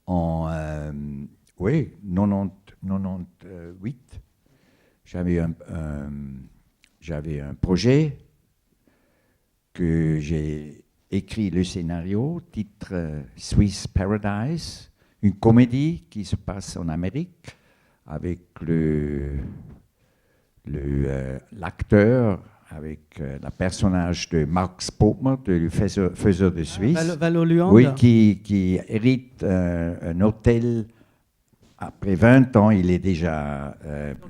en oui, 98, j'avais un projet que j'ai écrit le scénario, titre Swiss Paradise, une comédie qui se passe en Amérique avec l'acteur, avec le personnage de Mark Spotman, le faiseur de Suisse, Valo Luand. oui, qui hérite un hôtel. Après 20 ans, il est déjà...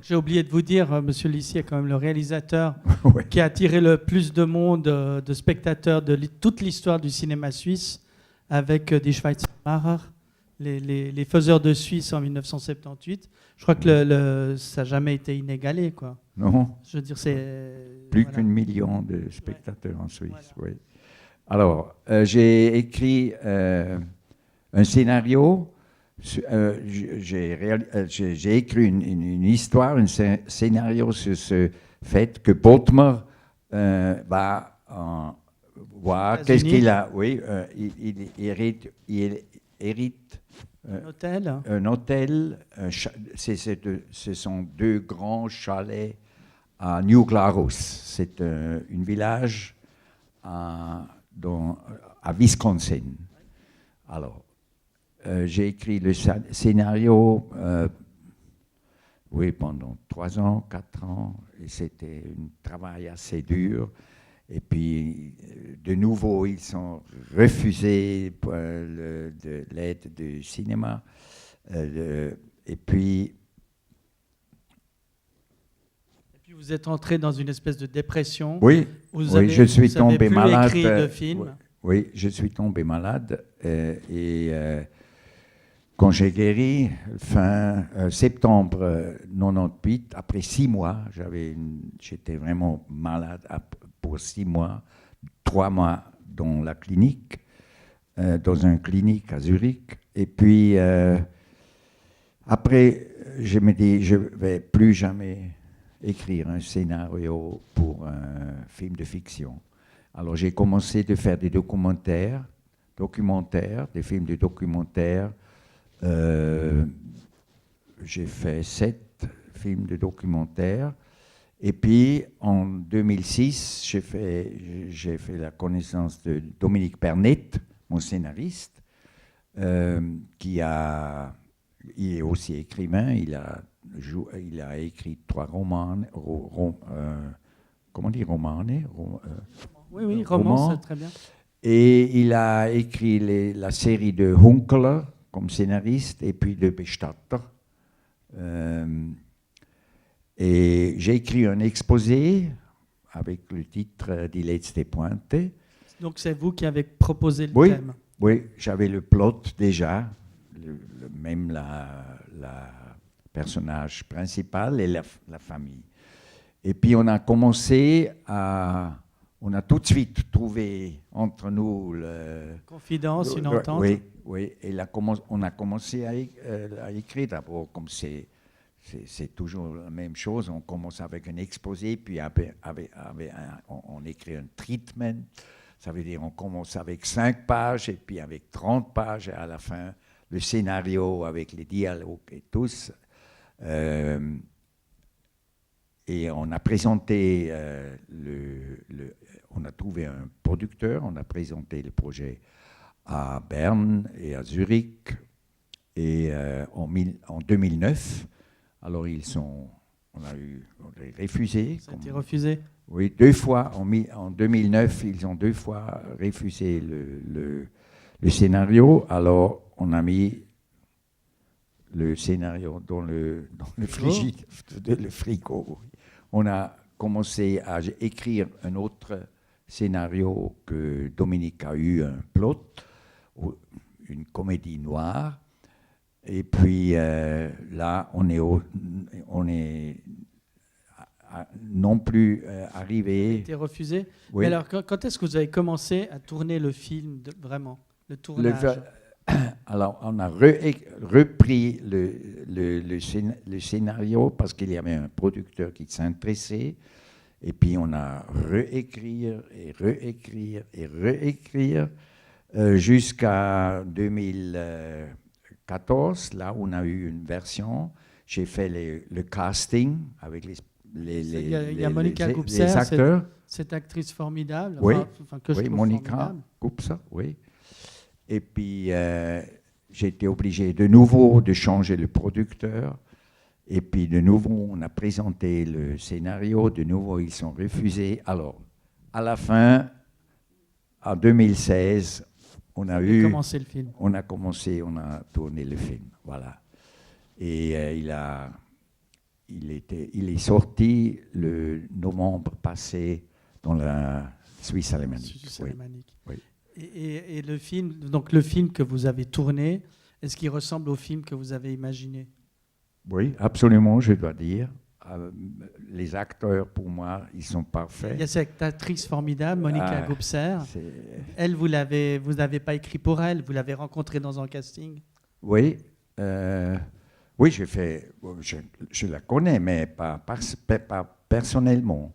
J'ai oublié de vous dire, Monsieur Lissier est quand même le réalisateur ouais. qui a attiré le plus de monde, de spectateurs de toute l'histoire du cinéma suisse, avec Die Schweizermacher, les faiseurs de Suisse en 1978. Je crois que ça n'a jamais été inégalé, quoi. Non, je veux dire, c'est... plus voilà. qu'1 million de spectateurs en Suisse. Voilà. Oui. Alors, j'ai écrit un scénario. J'ai écrit une histoire, un scénario sur ce fait que Bodmer va voir qu'est-ce qu'il a. Oui, il hérite un hôtel. Ce sont 2 grands chalets à New Glarus. C'est un village à Wisconsin. Alors, j'ai écrit le scénario oui, pendant 3 ans, 4 ans, et c'était un travail assez dur. Et puis, de nouveau, ils sont refusés de l'aide du cinéma. Et puis, vous êtes entré dans une espèce de dépression. Oui, je suis tombé malade. De film. Oui, je suis tombé malade. Quand j'ai guéri, fin septembre 98, après 6 mois, j'étais vraiment malade pour 6 mois, 3 mois dans la clinique, dans une clinique à Zurich. Et puis, après, je me dis, je ne vais plus jamais écrire un scénario pour un film de fiction. Alors, j'ai commencé à faire des documentaires, des films de documentaires. J'ai fait 7 films de documentaires. Et puis, en 2006, j'ai fait la connaissance de Dominique Pernet, mon scénariste, il est aussi écrivain. Il a écrit 3 romans. Comment on dit romane? Oui, romans, c'est très bien. Et il a écrit la série de Hunkler comme scénariste, et puis de Bestatter. Et j'ai écrit un exposé avec le titre Die letzte Pointe. Donc c'est vous qui avez proposé le thème? Oui, j'avais le plot déjà, même la personnage principal et la famille. Et puis on a commencé on a tout de suite trouvé entre nous confidence, une entente. Oui, et on a commencé à écrire d'abord, comme c'est toujours la même chose. On commence avec un exposé, puis on écrit un treatment. Ça veut dire on commence avec 5 pages, et puis avec 30 pages, et à la fin, le scénario avec les dialogues et tous. Et on a présenté on a trouvé un producteur, on a présenté le projet à Berne et à Zurich, et en 2009, alors on a refusé. Ça a été refusé? Oui, 2 fois. En 2009, ils ont 2 fois refusé le scénario. Alors, on a mis le scénario dans le frigo. On a commencé à écrire un autre scénario que Dominique a eu, un plot, une comédie noire. Et puis là, on est non plus arrivé. A été refusé. Oui. Mais alors, quand est-ce que vous avez commencé à tourner le film, vraiment, le tournage? Alors, on a repris le scénario parce qu'il y avait un producteur qui s'intéressait. Et puis, on a réécrire jusqu'à 2014. 2014. Là, on a eu une version. J'ai fait le casting avec il y a Monica les Gubser, acteurs. cette actrice formidable. Oui, Que je oui, trouve Monica formidable. Gubser, oui. Et puis, j'ai été obligé de nouveau de changer le producteur. Et puis, de nouveau, on a présenté le scénario. De nouveau, ils sont refusés. Alors, à la fin, en 2016, on a commencé le film. on a tourné le film. Voilà. Et il est sorti le novembre passé dans la Suisse alémanique. Oui. Et le film, donc le film que vous avez tourné, est-ce qu'il ressemble au film que vous avez imaginé? Oui, absolument, je dois dire. Les acteurs, pour moi, ils sont parfaits. Il y a cette actrice formidable, Monica Gubser. Elle, vous n'avez pas écrit pour elle, vous l'avez rencontrée dans un casting. Oui, oui, je la connais, mais pas personnellement.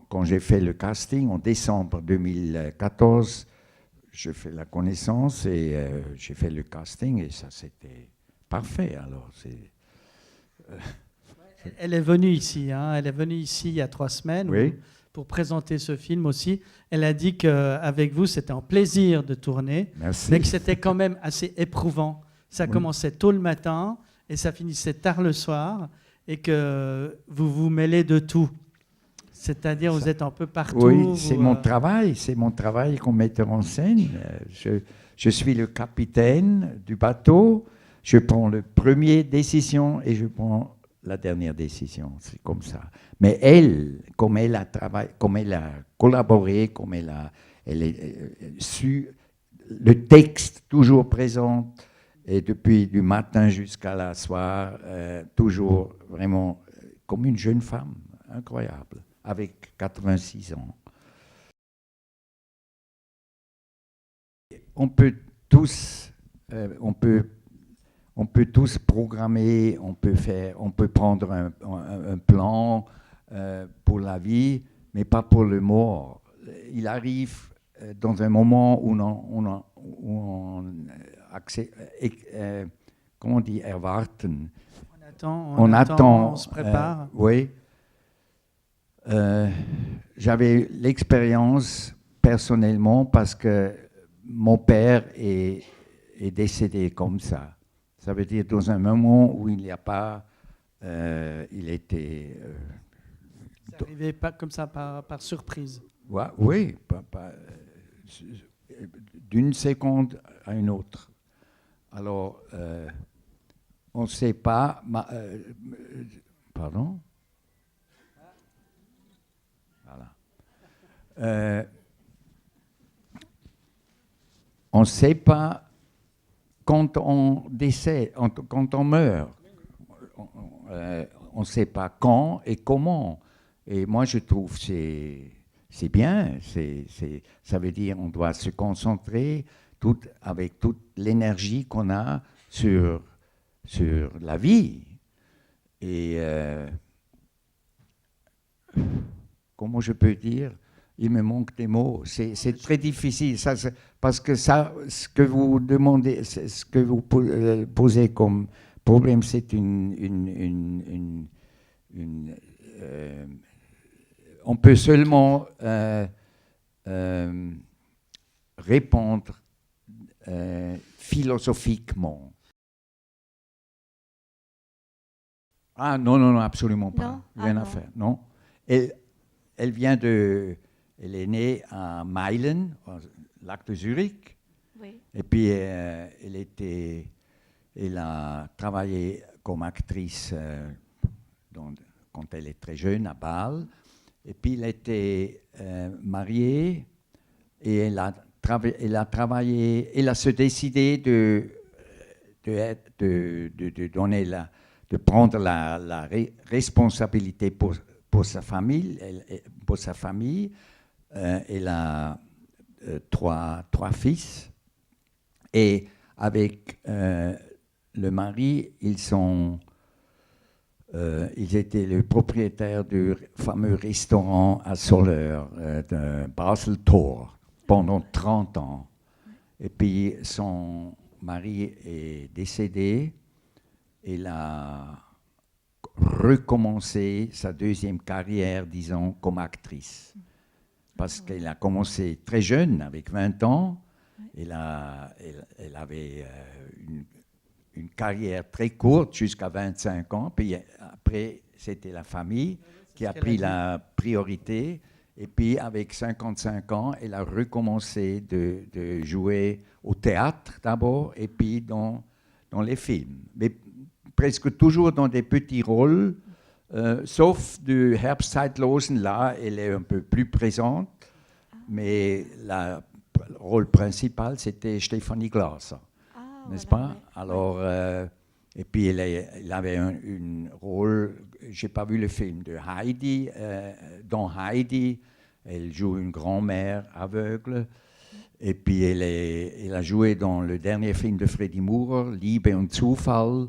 Quand j'ai fait le casting en décembre 2014, je fais la connaissance et j'ai fait le casting et ça, c'était parfait. Alors, Elle est venue ici, hein. Elle est venue ici il y a 3 semaines oui. Pour présenter ce film aussi. Elle a dit qu'avec vous, c'était un plaisir de tourner, Merci. mais que c'était quand même assez éprouvant. Ça commençait tôt le matin et ça finissait tard le soir et que vous vous mêlez de tout. C'est-à-dire, vous êtes un peu partout. Oui, c'est mon travail comme metteur en scène. Je suis le capitaine du bateau, je prends la première décision et je prends la dernière décision, c'est comme ça. Mais elle, comme elle a collaboré, comme elle a su, le texte toujours présent, et depuis du matin jusqu'à la soir, toujours vraiment comme une jeune femme, incroyable, avec 86 ans. On peut tous programmer, on peut prendre un plan pour la vie, mais pas pour le mort. Il arrive dans un moment où on accède, comment on dit, erwarten. On attend, on se prépare. Oui. J'avais l'expérience personnellement parce que mon père est décédé comme ça. Ça veut dire dans un moment où il n'y a pas... il était... Ça n'arrivait pas comme ça par surprise. Ouais, oui, d'une seconde à une autre. Alors, on ne sait pas... pardon? Voilà. On ne sait pas quand on décède, quand on meurt. On ne sait pas quand et comment. Et moi, je trouve que c'est bien. Ça veut dire qu'on doit se concentrer avec toute l'énergie qu'on a sur la vie. Et comment je peux dire? Il me manque des mots. C'est très difficile. Parce que ce que vous demandez, ce que vous posez comme problème, c'est on peut seulement répondre philosophiquement. Ah non, absolument pas. Rien à faire. Non. Elle est née à Meilen, au lac de Zurich. Oui. Et puis, elle a travaillé comme actrice quand elle est très jeune à Bâle. Et puis, elle était mariée et elle a se décidé de prendre la responsabilité pour sa famille. Elle a 3 fils et avec le mari, ils étaient le propriétaire du fameux restaurant à Soleure de Basel Tor pendant 30 ans. Et puis son mari est décédé, elle a recommencé sa deuxième carrière, disons, comme actrice. Parce qu'elle a commencé très jeune, avec 20 ans. Elle avait une carrière très courte, jusqu'à 25 ans. Puis après, c'était la famille qui a pris la priorité. Et puis, avec 55 ans, elle a recommencé de jouer au théâtre d'abord, et puis dans les films. Mais presque toujours dans des petits rôles, sauf du Herbstzeitlosen, là, elle est un peu plus présente. Mais le rôle principal, c'était Stéphanie Glaser, n'est-ce pas? Ouais. Alors, et puis elle avait un rôle, je n'ai pas vu le film, de Heidi. Dans Heidi, elle joue une grand-mère aveugle. Et puis elle a joué dans le dernier film de Freddie Moore, Liebe und Zufall,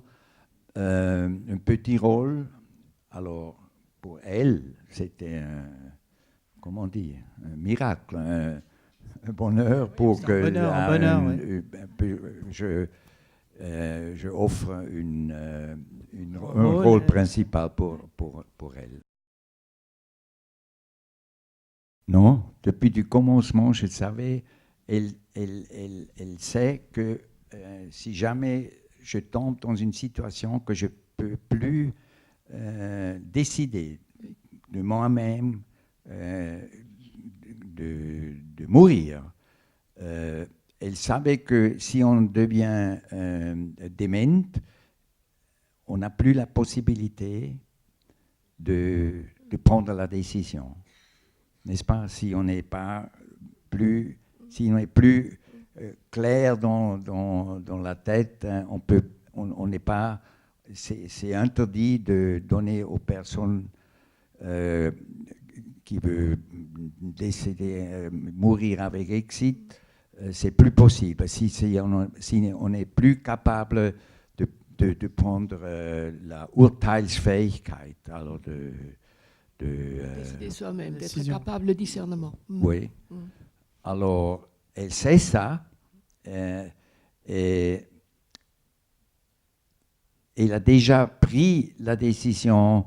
un petit rôle. Alors, pour elle, c'était comment dire, un miracle, un bonheur pour que je offre un rôle principal pour elle. Non, depuis le commencement, je savais, elle sait que si jamais je tombe dans une situation que je ne peux plus décider de moi-même, de mourir. Elle savait que si on devient démente, on n'a plus la possibilité de prendre la décision. N'est-ce pas? Si on n'est pas plus, si on est plus clair dans la tête, on n'est pas. C'est interdit de donner aux personnes qui veulent décéder, mourir avec exit, c'est plus possible. Si on n'est plus capable de prendre la Urteilsfähigkeit, alors décider soi-même, d'être capable de discernement. Oui. Alors, elle sait ça, et elle a déjà pris la décision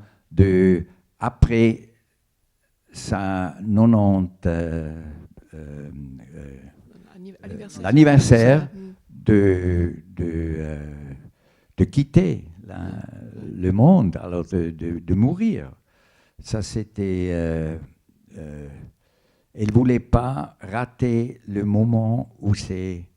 après sa 90 l'anniversaire de quitter le monde, alors de mourir. Ça, c'était... elle ne voulait pas rater le moment où c'est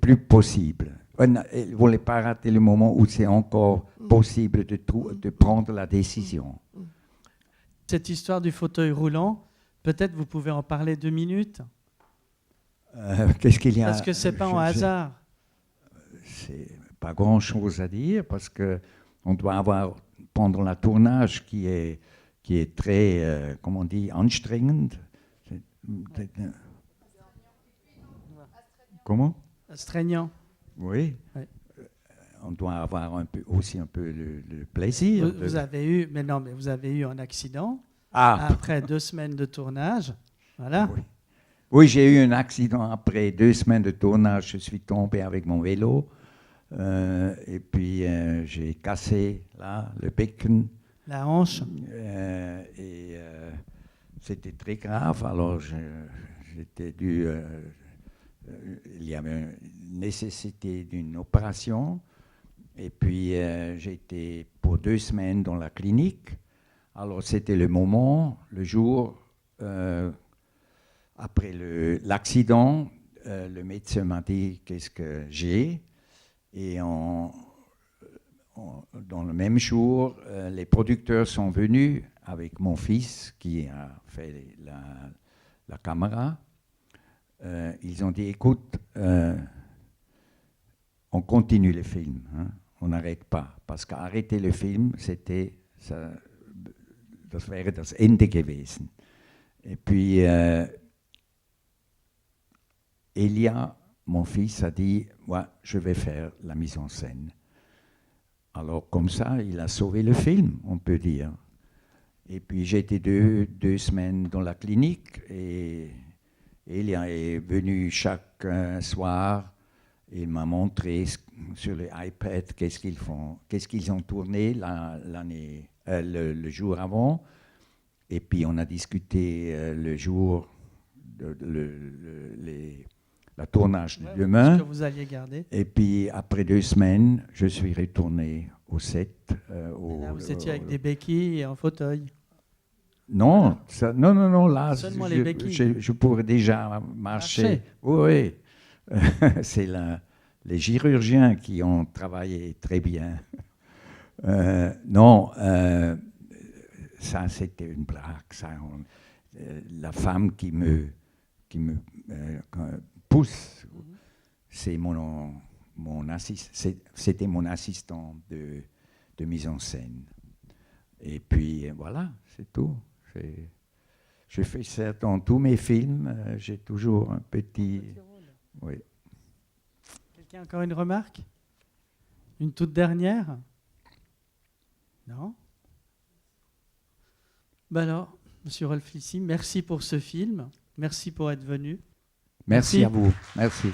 plus possible. Elle ne voulait pas rater le moment où c'est encore possible de prendre la décision. Cette histoire du fauteuil roulant, peut-être vous pouvez en parler 2 minutes. Qu'est-ce qu'il y a? Parce que ce n'est pas un hasard. C'est pas grand-chose à dire, parce qu'on doit avoir, pendant le tournage qui est très, comment on dit, anstrengend. Comment? Astreignant. Oui. Ouais. On doit avoir aussi un peu le plaisir. Vous avez eu un accident après 2 semaines de tournage. Voilà. Oui, j'ai eu un accident après 2 semaines de tournage. Je suis tombé avec mon vélo et puis j'ai cassé là, le bécken. La hanche. C'était très grave. Alors j'étais dû... il y avait une nécessité d'une opération. Et puis, j'ai été pour 2 semaines dans la clinique. Alors, c'était le moment, le jour, après l'accident, le médecin m'a dit qu'est-ce que j'ai. Et dans le même jour, les producteurs sont venus avec mon fils qui a fait la caméra. Ils ont dit, écoute, on continue le film, hein, on n'arrête pas. Parce qu'arrêter le film, das wäre das Ende gewesen. Et puis, Elia, mon fils, a dit, ouais, je vais faire la mise en scène. Alors, comme ça, il a sauvé le film, on peut dire. Et puis, j'ai été 2 semaines dans la clinique et Elia est venu chaque soir Il m'a montré sur les iPad qu'est-ce qu'ils ont tourné le jour avant. Et puis on a discuté le jour, la tournage de demain. Ce que vous alliez garder. Et puis après 2 semaines, je suis retourné au set. Là, vous étiez avec des béquilles et en fauteuil. Non, non, là, seulement les béquilles. Je pourrais déjà marcher. Oui, c'est les chirurgiens qui ont travaillé très bien. Non, ça c'était une blague. La femme qui me pousse, c'est c'était mon assistant de mise en scène. Et puis voilà, c'est tout. Je fais ça dans tous mes films. J'ai toujours un petit rôle. Oui. Quelqu'un a encore une remarque? Une toute dernière? Non? Ben alors, Monsieur Rolf Lissi, merci pour ce film. Merci pour être venu. Merci à vous. Merci.